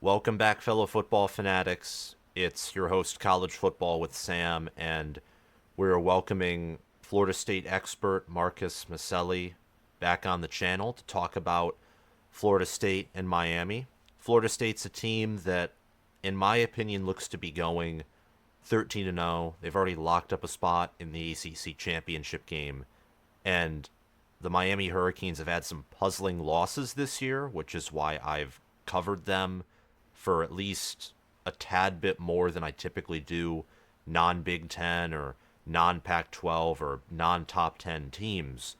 Welcome back, fellow football fanatics. It's your host, College Football with Sam, and we're welcoming Florida State expert Marcus Maselli back on the channel to talk about Florida State and Miami. Florida State's a team that, in my opinion, looks to be going 13-0. They've already locked up a spot in the ACC Championship Game, and the Miami Hurricanes have had some puzzling losses this year, which is why I've covered them for at least a tad bit more than I typically do non-Big Ten or non-Pac 12 or non-top 10 teams.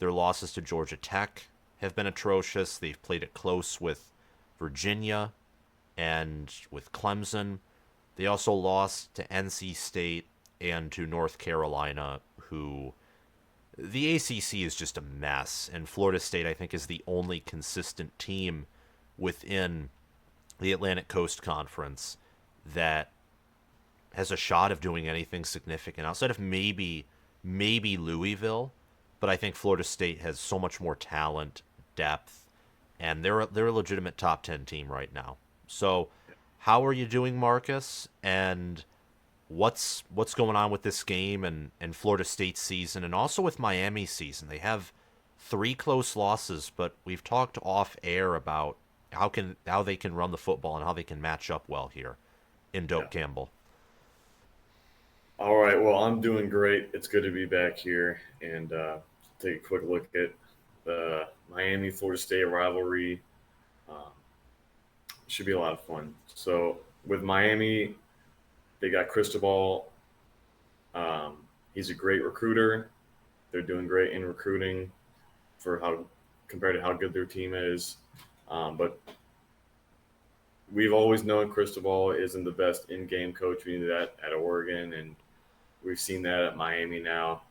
Their losses to Georgia Tech have been atrocious. They've played it close with Virginia and with Clemson. They also lost to NC State and to North Carolina, who the ACC is just a mess, and Florida State, I think, is the only consistent team within the Atlantic Coast Conference that has a shot of doing anything significant outside of maybe Louisville, but I think Florida State has so much more talent, depth, and they're a legitimate top 10 team right now. So, how are you doing, Marcus? And what's going on with this game and Florida State's season, and also with Miami's season? They have three close losses, but we've talked off air about how they can run the football and how they can match up well here in Yeah. Doak Campbell. All right. Well, I'm doing great. It's good to be back here and take a quick look at the Miami Florida State rivalry. Um, should be a lot of fun. So with Miami, they got Cristobal. He's a great recruiter. They're doing great in recruiting for how compared to how good their team is. But we've always known Cristobal isn't the best in-game coach. We knew that at Oregon, and we've seen that at Miami now.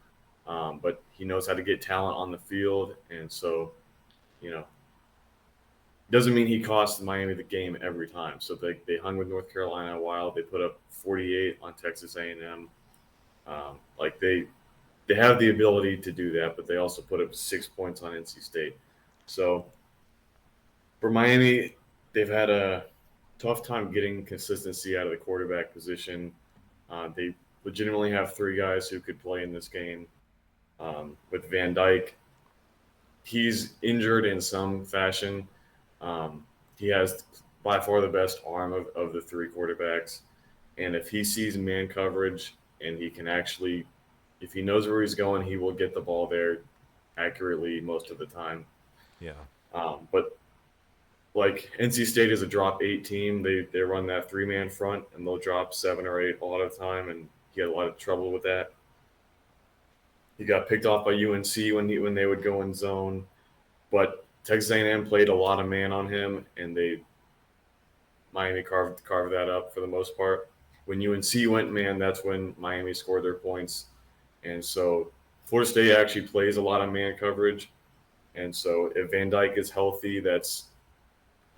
But he knows how to get talent on the field, and so you know doesn't mean he costs Miami the game every time. So they hung with North Carolina a while. They put up 48 on Texas A&M. Like they have the ability to do that, but they also put up 6 points on NC State. So for Miami, they've had a tough time getting consistency out of the quarterback position. They legitimately have three guys who could play in this game. With Van Dyke, he's injured in some fashion. He has by far the best arm of the three quarterbacks. And if he sees man coverage and he can actually, if he knows where he's going, he will get the ball there accurately most of the time. Yeah. But like NC State is a drop eight team. They run that three man front and they'll drop seven or eight a lot of the time, and he had a lot of trouble with that. He got picked off by UNC when they would go in zone, but Texas A&M played a lot of man on him, and they Miami carved that up for the most part. When UNC went man, that's when Miami scored their points, and so Florida State actually plays a lot of man coverage, and so if Van Dyke is healthy, that's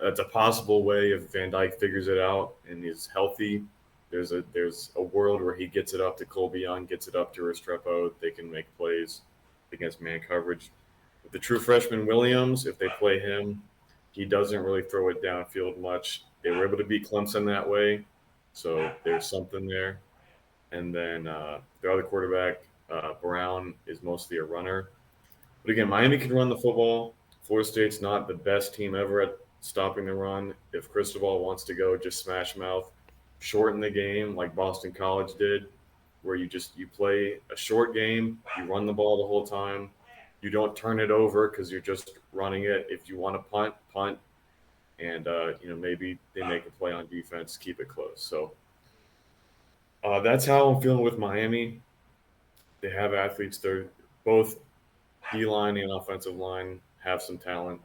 a possible way if Van Dyke figures it out and is healthy. There's a world where he gets it up to Colby Young, gets it up to Restrepo. They can make plays against man coverage. With the true freshman Williams, if they play him, he doesn't really throw it downfield much. They were able to beat Clemson that way, so there's something there. And then their other quarterback, Brown, is mostly a runner. But again, Miami can run the football. Florida State's not the best team ever at stopping the run. If Cristobal wants to go just smash mouth, shorten the game like Boston College did, where you play a short game, you run the ball the whole time, you don't turn it over because you're just running it. If you want to punt, and maybe they make a play on defense, keep it close. So that's how I'm feeling with Miami. They have athletes. They're both D line and offensive line have some talent.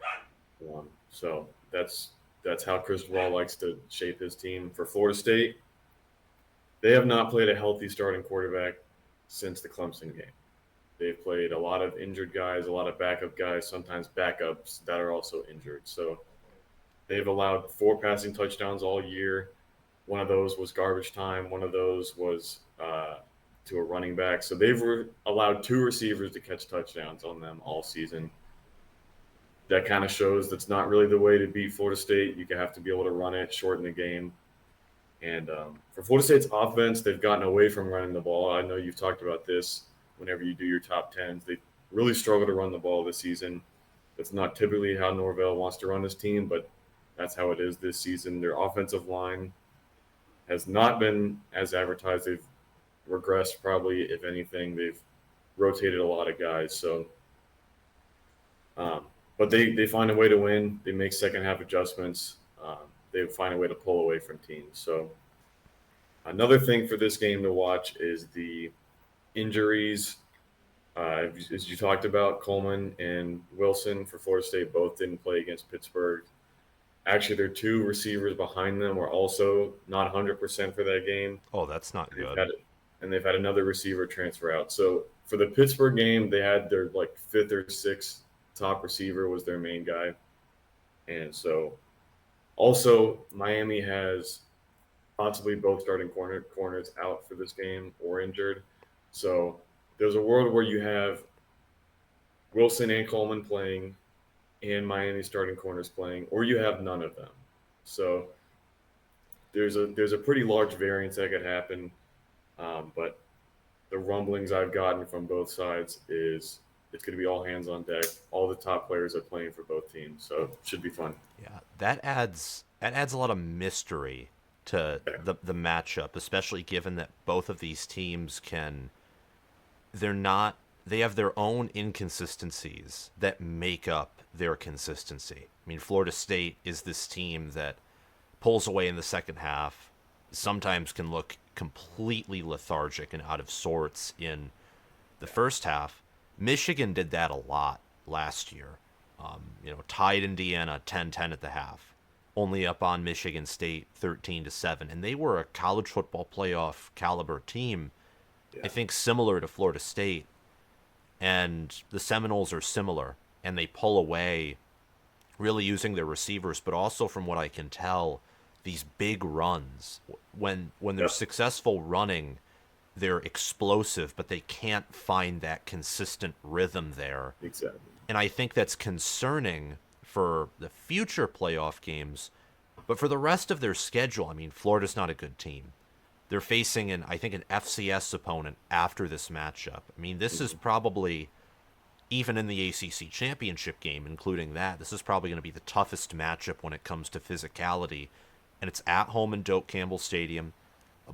So that's how Cristobal likes to shape his team. For Florida State, they have not played a healthy starting quarterback since the Clemson game. They've played a lot of injured guys, a lot of backup guys, sometimes backups that are also injured. So they've allowed four passing touchdowns all year. One of those was garbage time. One of those was to a running back. So they've allowed two receivers to catch touchdowns on them all season. that kind of shows that's not really the way to beat Florida State. You have to be able to run it, shorten the game. And for Florida State's offense, they've gotten away from running the ball. I know you've talked about this whenever you do your top tens. They really struggle to run the ball this season. That's not typically how Norvell wants to run his team, but that's how it is this season. Their offensive line has not been as advertised. They've regressed probably, if anything. They've rotated a lot of guys. So, but they find a way to win. They make second half adjustments. They find a way to pull away from teams. So another thing for this game to watch is the injuries. As you talked about, Coleman and Wilson for Florida State both didn't play against Pittsburgh. Actually, their two receivers behind them were also not 100% for that game. Oh, that's not good. They've had another receiver transfer out. So for the Pittsburgh game, they had their fifth or sixth top receiver was their main guy. And so also Miami has possibly both starting corners out for this game or injured. So there's a world where you have Wilson and Coleman playing and Miami starting corners playing, or you have none of them. So there's a pretty large variance that could happen. But the rumblings I've gotten from both sides is it's going to be all hands on deck. All the top players are playing for both teams, so it should be fun. Yeah, that adds a lot of mystery to the matchup, especially given that both of these teams they have their own inconsistencies that make up their consistency. I mean, Florida State is this team that pulls away in the second half, sometimes can look completely lethargic and out of sorts in the first half. Michigan did that a lot last year. Tied Indiana 10-10 at the half, only up on Michigan State 13-7, and they were a college football playoff caliber team. Yeah. I think similar to Florida State, and the Seminoles are similar, and they pull away, really using their receivers, but also from what I can tell, these big runs. When they're successful running, they're explosive, but they can't find that consistent rhythm there. Exactly. And I think that's concerning for the future playoff games. But for the rest of their schedule, I mean, Florida's not a good team. They're facing an FCS opponent after this matchup. I mean, this is probably, even in the ACC Championship game, including that, this is probably going to be the toughest matchup when it comes to physicality. And it's at home in Doak Campbell Stadium.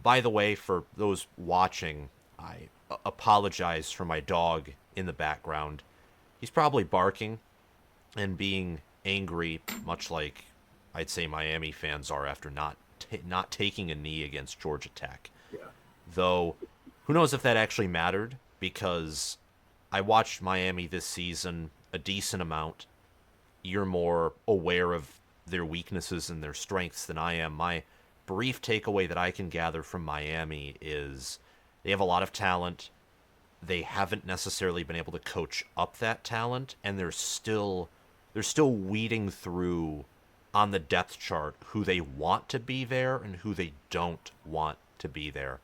By the way, for those watching, I apologize for my dog in the background. He's probably barking and being angry, much like I'd say Miami fans are after not taking a knee against Georgia Tech. Yeah. Though, who knows if that actually mattered, because I watched Miami this season a decent amount. You're more aware of their weaknesses and their strengths than I am. My brief takeaway that I can gather from Miami is they have a lot of talent. They haven't necessarily been able to coach up that talent, and they're still weeding through on the depth chart who they want to be there and who they don't want to be there.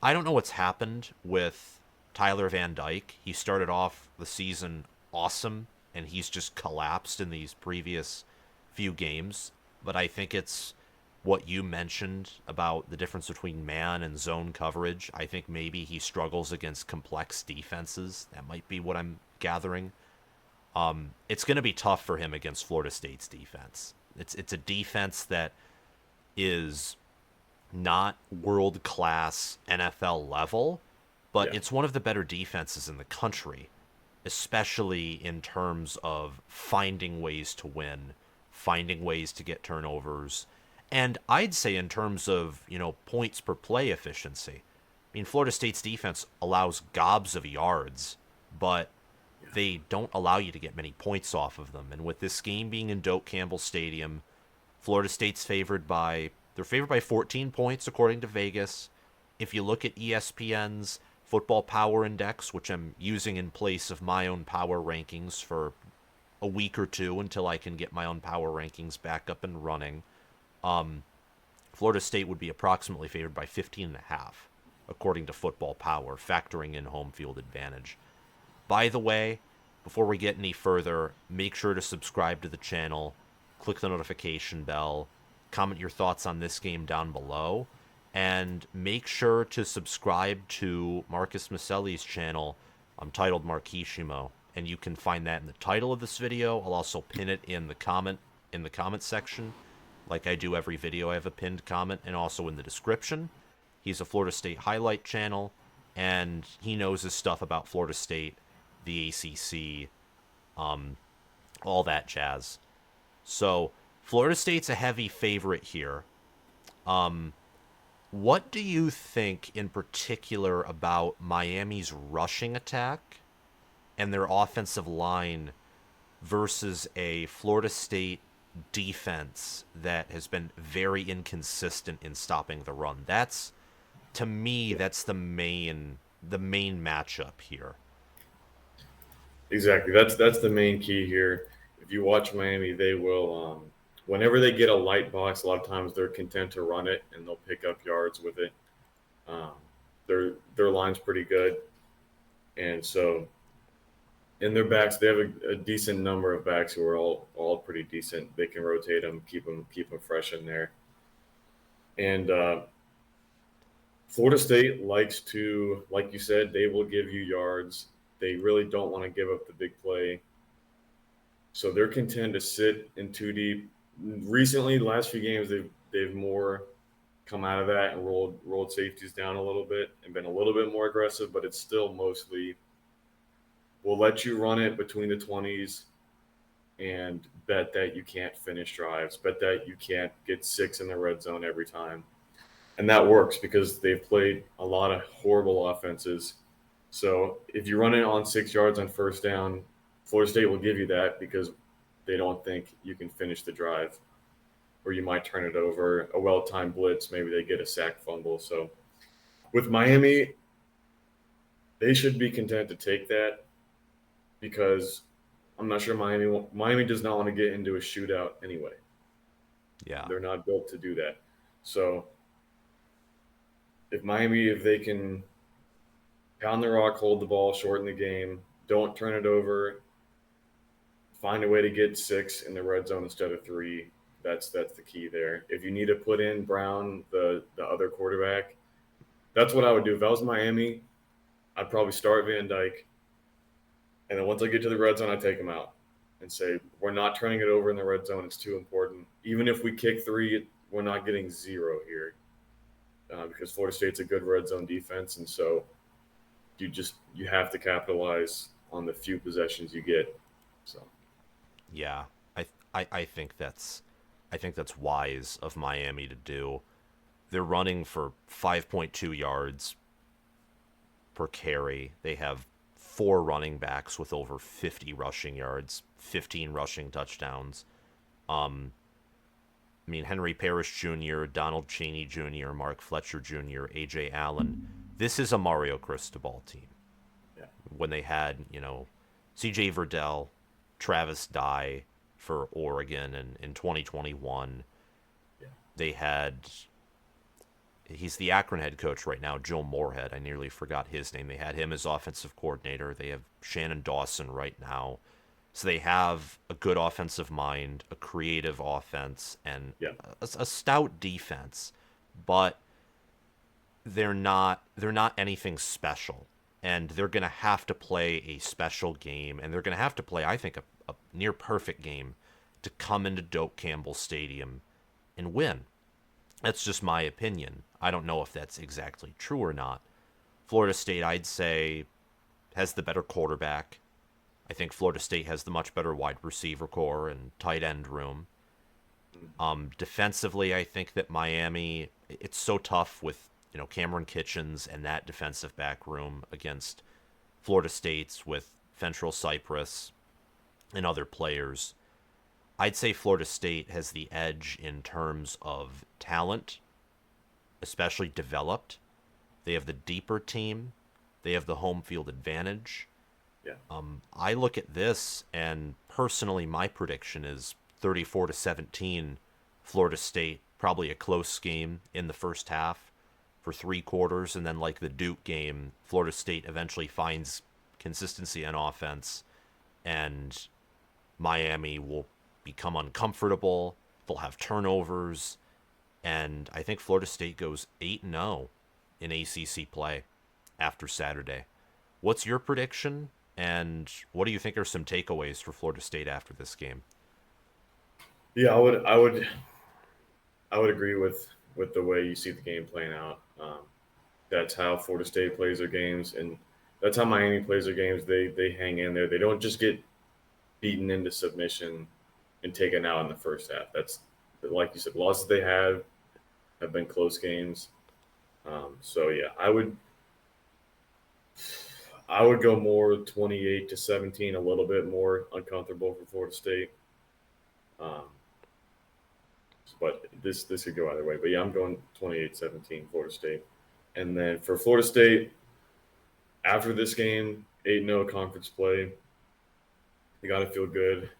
I don't know what's happened with Tyler Van Dyke. He started off the season awesome, and he's just collapsed in these previous few games. But I think it's what you mentioned about the difference between man and zone coverage. I think maybe he struggles against complex defenses. That might be what I'm gathering. It's going to be tough for him against Florida State's defense. It's a defense that is not world-class NFL level, but it's one of the better defenses in the country, especially in terms of finding ways to win, finding ways to get turnovers, and I'd say in terms of, points per play efficiency. I mean, Florida State's defense allows gobs of yards, but they don't allow you to get many points off of them. And with this game being in Doak Campbell Stadium, Florida State's favored by 14 points according to Vegas. If you look at ESPN's Football Power Index, which I'm using in place of my own power rankings for a week or two until I can get my own power rankings back up and running, Florida State would be approximately favored by 15.5, according to Football Power, factoring in home field advantage. By the way, before we get any further, make sure to subscribe to the channel, click the notification bell, comment your thoughts on this game down below, and make sure to subscribe to Marcus Maselli's channel titled Markishimo. And you can find that in the title of this video. I'll also pin it in the comment section. Like I do every video, I have a pinned comment, and also in the description. He's a Florida State highlight channel, and he knows his stuff about Florida State, the ACC, all that jazz. So, Florida State's a heavy favorite here. What do you think in particular about Miami's rushing attack and their offensive line versus a Florida State defense that has been very inconsistent in stopping the run? That's, to me, that's the main matchup here. Exactly. That's the main key here. If you watch Miami, they will whenever they get a light box, a lot of times they're content to run it and they'll pick up yards with it. Their line's pretty good, and so in their backs, they have a decent number of backs who are all pretty decent. They can rotate them, keep them fresh in there. And Florida State likes to, like you said, they will give you yards. They really don't want to give up the big play. So they're content to sit in two deep. Recently, the last few games, they've more come out of that and rolled safeties down a little bit and been a little bit more aggressive, but it's still mostly we'll let you run it between the 20s and bet that you can't finish drives, bet that you can't get 6 in the red zone every time. And that works because they've played a lot of horrible offenses. So if you run it on 6 yards on first down, Florida State will give you that because they don't think you can finish the drive, or you might turn it over. A well-timed blitz, maybe they get a sack fumble. So with Miami, they should be content to take that because I'm not sure Miami does not want to get into a shootout anyway. Yeah. They're not built to do that. So if they can pound the rock, hold the ball, shorten the game, don't turn it over, find a way to get 6 in the red zone instead of 3, that's the key there. If you need to put in Brown, the other quarterback, that's what I would do. If I was Miami, I'd probably start Van Dyke, and then once I get to the red zone, I take him out and say, we're not turning it over in the red zone. It's too important. Even if we kick 3, we're not getting 0 here because Florida State's a good red zone defense, and so you have to capitalize on the few possessions you get. So, yeah, I think that's wise of Miami to do. They're running for 5.2 yards per carry. They have 4 running backs with over 50 rushing yards, 15 rushing touchdowns. Henry Parrish Jr., Donald Chaney Jr., Mark Fletcher Jr., A.J. Allen. This is a Mario Cristobal team. yeah. When they had, C.J. Verdell, Travis Dye for Oregon in 2021. Yeah. They had, he's the Akron head coach right now, Joe Moorhead. I nearly forgot his name. They had him as offensive coordinator. They have Shannon Dawson right now. So they have a good offensive mind, a creative offense, and a stout defense. But they're not anything special. And they're going to have to play a special game, and they're going to have to play, I think, a near perfect game to come into Doak Campbell Stadium and win. That's just my opinion. I don't know if that's exactly true or not. Florida State, I'd say, has the better quarterback. I think Florida State has the much better wide receiver core and tight end room. Defensively, I think that Miami, it's so tough with Cameron Kitchens and that defensive back room against Florida State's with Fentrell Cypress and other players. I'd say Florida State has the edge in terms of talent, especially developed. They have the deeper team. They have the home field advantage. Yeah. I look at this, and personally, my prediction is 34-17, Florida State. Probably a close game in the first half for 3 quarters, and then like the Duke game, Florida State eventually finds consistency on offense and Miami will become uncomfortable. They'll have turnovers, and I think Florida State goes 8-0 in ACC play after Saturday. What's your prediction, and what do you think are some takeaways for Florida State after this game? Yeah, I would agree with the way you see the game playing out. That's how Florida State plays their games, and that's how Miami plays their games. They hang in there. They don't just get beaten into submission and taken out in the first half. That's like you said, losses they have been close games. So yeah, I would go more 28-17, a little bit more uncomfortable for Florida State. Um, but this could go either way. But yeah, I'm going 28-17 Florida State. And then for Florida State, after this game, 8-0 conference play, they got to feel good.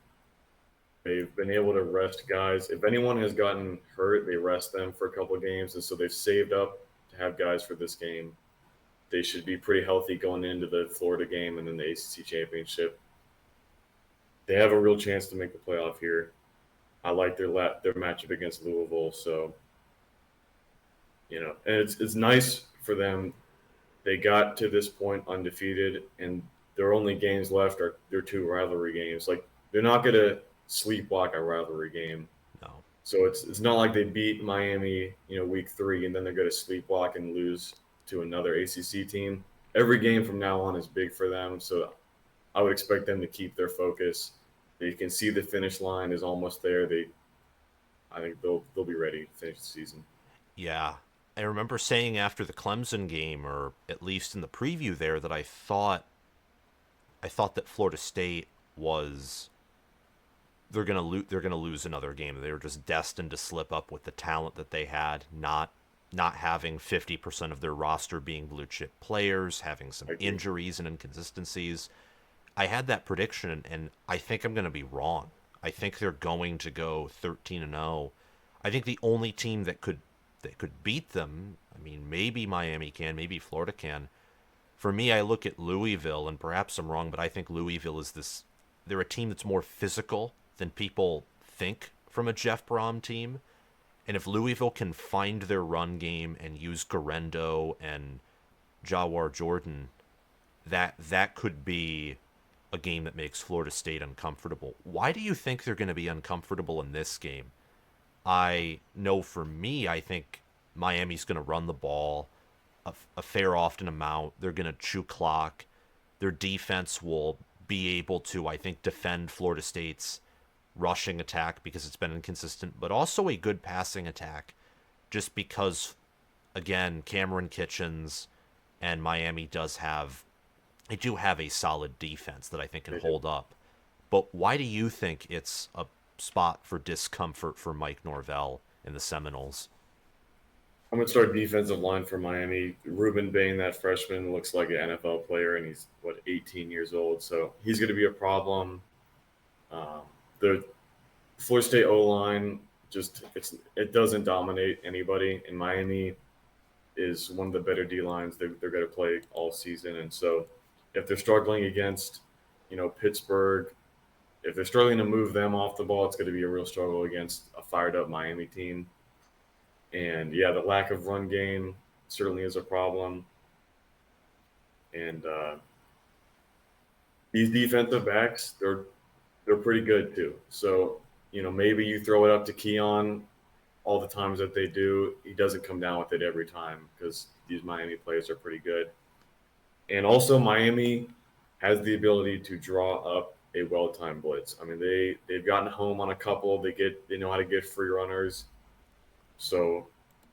They've been able to rest guys. If anyone has gotten hurt, they rest them for a couple of games, and so they've saved up to have guys for this game. They should be pretty healthy going into the Florida game and then the ACC Championship. They have a real chance to make the playoff here. I like their matchup against Louisville, so and it's nice for them. They got to this point undefeated, and their only games left are their two rivalry games. Like they're not gonna sleepwalk a rivalry game. No. So it's not like they beat Miami, week 3, and then they're gonna sleepwalk and lose to another ACC team. Every game from now on is big for them, so I would expect them to keep their focus. They can see the finish line is almost there. I think they'll be ready to finish the season. Yeah. I remember saying after the Clemson game, or at least in the preview there, that I thought that Florida State was they're gonna lose another game. They were just destined to slip up with the talent that they had, not having 50% of their roster being blue chip players, having some injuries and inconsistencies. I had that prediction, and I think I'm going to be wrong. I think they're going to go 13-0. I think the only team that could beat them, I mean, maybe Miami can, maybe Florida can. For me, I look at Louisville, and perhaps I'm wrong, but I think Louisville is they're a team that's more physical than people think from a Jeff Brom team. And if Louisville can find their run game and use Garendo and Jawar Jordan, that could be a game that makes Florida State uncomfortable. Why do you think they're going to be uncomfortable in this game? I know for me, I think Miami's going to run the ball a fair often amount. They're going to chew clock. Their defense will be able to, I think, defend Florida State's rushing attack because it's been inconsistent, but also a good passing attack just because, again, Cameron Kitchens and Miami they do have a solid defense that I think can hold up. But why do you think it's a spot for discomfort for Mike Norvell and the Seminoles? I'm going to start defensive line for Miami. Ruben Bain, that freshman, looks like an NFL player, and he's, 18 years old. So he's going to be a problem. The Florida State O-line, it doesn't dominate anybody. And Miami is one of the better D-lines they're going to play all season. And so if they're struggling against, Pittsburgh, if they're struggling to move them off the ball, it's going to be a real struggle against a fired-up Miami team. And, yeah, the lack of run game certainly is a problem. And these defensive backs, they're pretty good too. So, maybe you throw it up to Keon all the times that they do. He doesn't come down with it every time because these Miami players are pretty good. And also Miami has the ability to draw up a well-timed blitz. I mean, they've gotten home on a couple. They know how to get free runners. So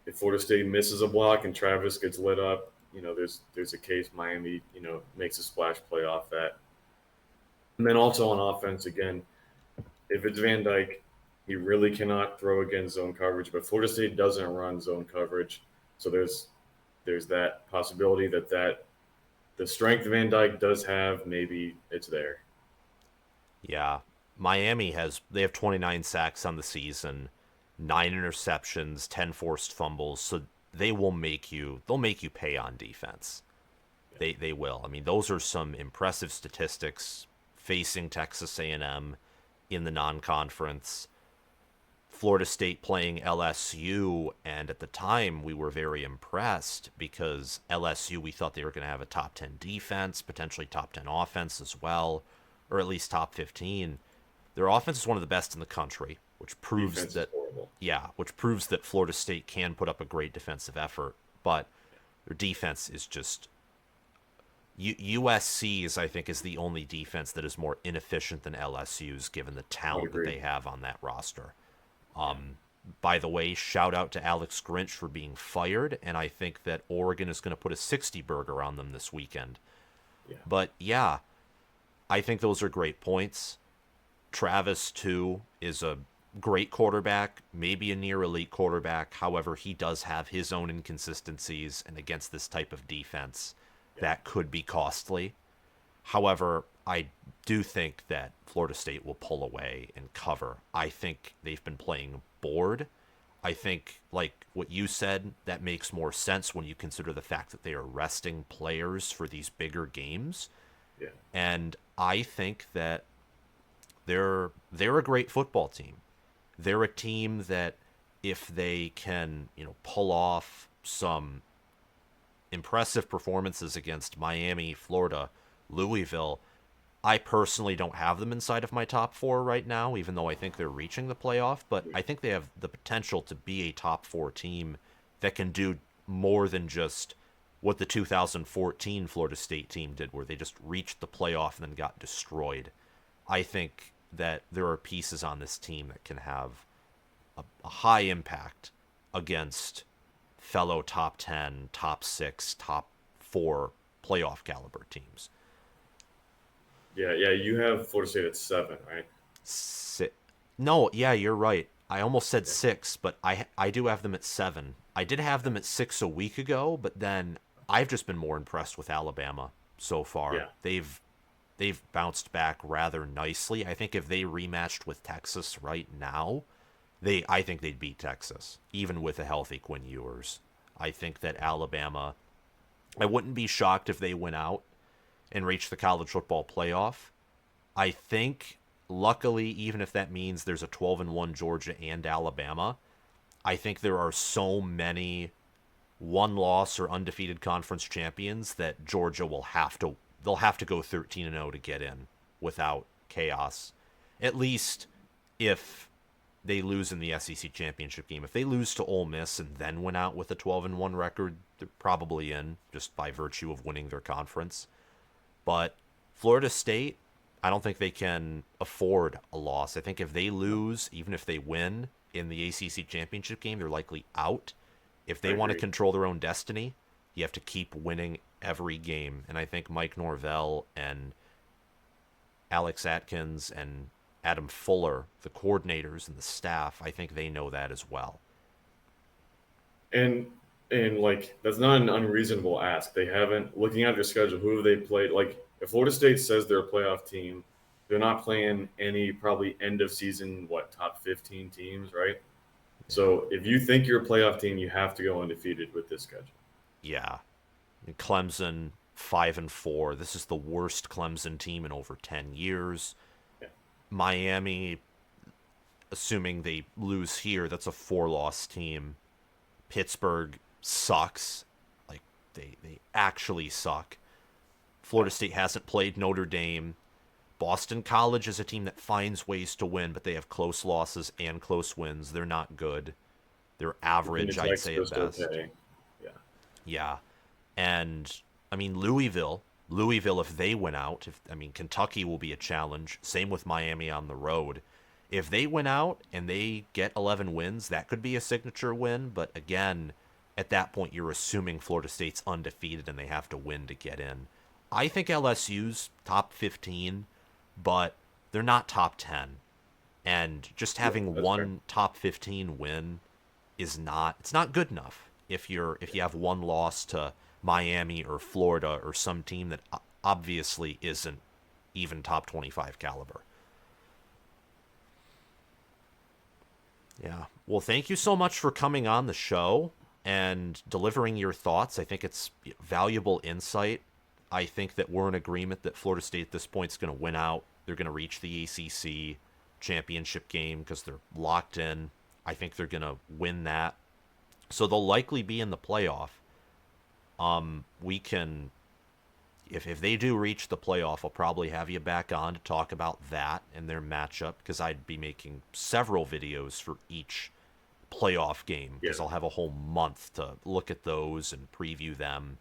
if Florida State misses a block and Travis gets lit up, there's a case Miami, makes a splash play off that. And then also on offense, again, if it's Van Dyke, he really cannot throw against zone coverage, but Florida State doesn't run zone coverage. So there's that possibility that the strength Van Dyke does have, maybe it's there. Yeah. Miami they have 29 sacks on the season, 9 interceptions, 10 forced fumbles, so they'll make you pay on defense. They will. I mean, those are some impressive statistics facing Texas A&M in the non-conference. Florida State playing LSU, and at the time we were very impressed because LSU, we thought they were going to have a top 10 defense, potentially top 10 offense as well, or at least top 15. Their offense is one of the best in the country, which proves Defense that is horrible. yeah, which proves that Florida State can put up a great defensive effort, but their defense is just USC's, I think, is the only defense that is more inefficient than LSU's given the talent that they have on that roster. By the way, shout out to Alex Grinch for being fired, and I think that Oregon is going to put a 60 burger on them this weekend. Yeah. But yeah, I think those are great points. Travis, too, is a great quarterback, maybe a near elite quarterback. However, he does have his own inconsistencies, and against this type of defense, that could be costly. However, I do think that Florida State will pull away and cover. I think they've been playing bored. I think, like what you said, that makes more sense when you consider the fact that they are resting players for these bigger games. Yeah. And I think that they're a great football team. They're a team that if they can, pull off some impressive performances against Miami, Florida, Louisville, I personally don't have them inside of my top 4 right now, even though I think they're reaching the playoff, but I think they have the potential to be a top 4 team that can do more than just what the 2014 Florida State team did, where they just reached the playoff and then got destroyed. I think that there are pieces on this team that can have a high impact against fellow top 10, top 6, top 4 playoff caliber teams. Yeah, you have Florida State at 7, right? No, yeah, you're right. I almost said 6, but I do have them at 7. I did have them at 6 a week ago, but then I've just been more impressed with Alabama so far. Yeah. They've bounced back rather nicely. I think if they rematched with Texas right now, I think they'd beat Texas, even with a healthy Quinn Ewers. I think that Alabama, I wouldn't be shocked if they went out and reach the college football playoff. I think, luckily, even if that means there's a 12-1 Georgia and Alabama, I think there are so many one-loss or undefeated conference champions that Georgia will have to go 13-0 to get in without chaos. At least if they lose in the SEC Championship game. If they lose to Ole Miss and then went out with a 12-1 record, they're probably in just by virtue of winning their conference. But Florida State, I don't think they can afford a loss. I think if they lose, even if they win in the ACC Championship game, they're likely out. If they want to control their own destiny, you have to keep winning every game. And I think Mike Norvell and Alex Atkins and Adam Fuller, the coordinators and the staff, I think they know that as well. And like, that's not an unreasonable ask. They haven't, looking at their schedule, who have they played? Like, if Florida State says they're a playoff team, they're not playing any probably end of season, top 15 teams, right? So if you think you're a playoff team, you have to go undefeated with this schedule. Yeah. And Clemson, 5-4. This is the worst Clemson team in over 10 years. Yeah. Miami, assuming they lose here, that's a 4-loss team. Pittsburgh sucks. Like, they actually suck. Florida State hasn't played Notre Dame. Boston College is a team that finds ways to win, but they have close losses and close wins. They're not good. They're average, I'd say, at best. Okay. Yeah. And, I mean, Louisville, if they win out, Kentucky will be a challenge. Same with Miami on the road. If they win out and they get 11 wins, that could be a signature win. But again, at that point, you're assuming Florida State's undefeated and they have to win to get in. I think LSU's top 15, but they're not top 10. And just having one top 15 win it's not good enough. If you have one loss to Miami or Florida or some team that obviously isn't even top 25 caliber. Yeah. Well, thank you so much for coming on the show and delivering your thoughts. I think it's valuable insight. I think that we're in agreement that Florida State at this point is going to win out they're going to reach the ACC Championship Game because they're locked in. I think they're going to win that. So they'll likely be in the playoff. We can, if they do reach the playoff, I'll probably have you back on to talk about that and their matchup, because I'd be making several videos for each playoff game, because I'll have a whole month to look at those and preview them.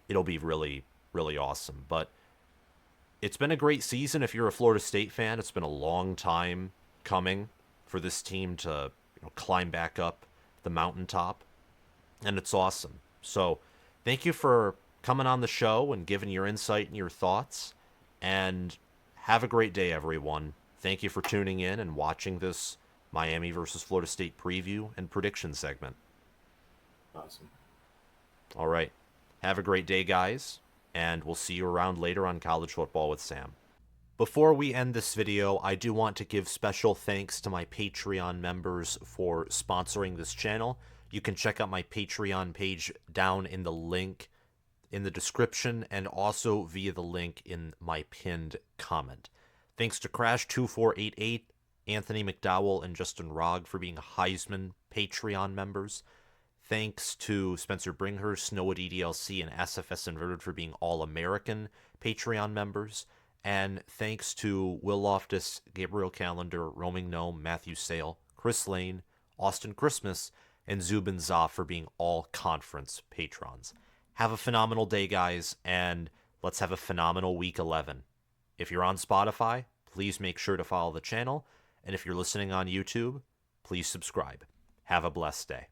It'll be really, really awesome. But it's been a great season if you're a Florida State fan. It's been a long time coming for this team to climb back up the mountaintop, and it's awesome. So thank you for coming on the show and giving your insight and your thoughts, and have a great day, everyone. Thank you for tuning in and watching this Miami versus Florida State preview and prediction segment. Awesome. All right. Have a great day, guys, and we'll see you around later on College Football with Sam. Before we end this video, I do want to give special thanks to my Patreon members for sponsoring this channel. You can check out my Patreon page down in the link in the description, and also via the link in my pinned comment. Thanks to Crash2488, Anthony McDowell, and Justin Rogg for being Heisman Patreon members. Thanks to Spencer Bringhurst, Noah DDLC, and SFS Inverted for being All-American Patreon members. And thanks to Will Loftus, Gabriel Calendar, Roaming Gnome, Matthew Sale, Chris Lane, Austin Christmas, and Zubin Zoff for being all-conference patrons. Have a phenomenal day, guys, and let's have a phenomenal Week 11. If you're on Spotify, please make sure to follow the channel, and if you're listening on YouTube, please subscribe. Have a blessed day.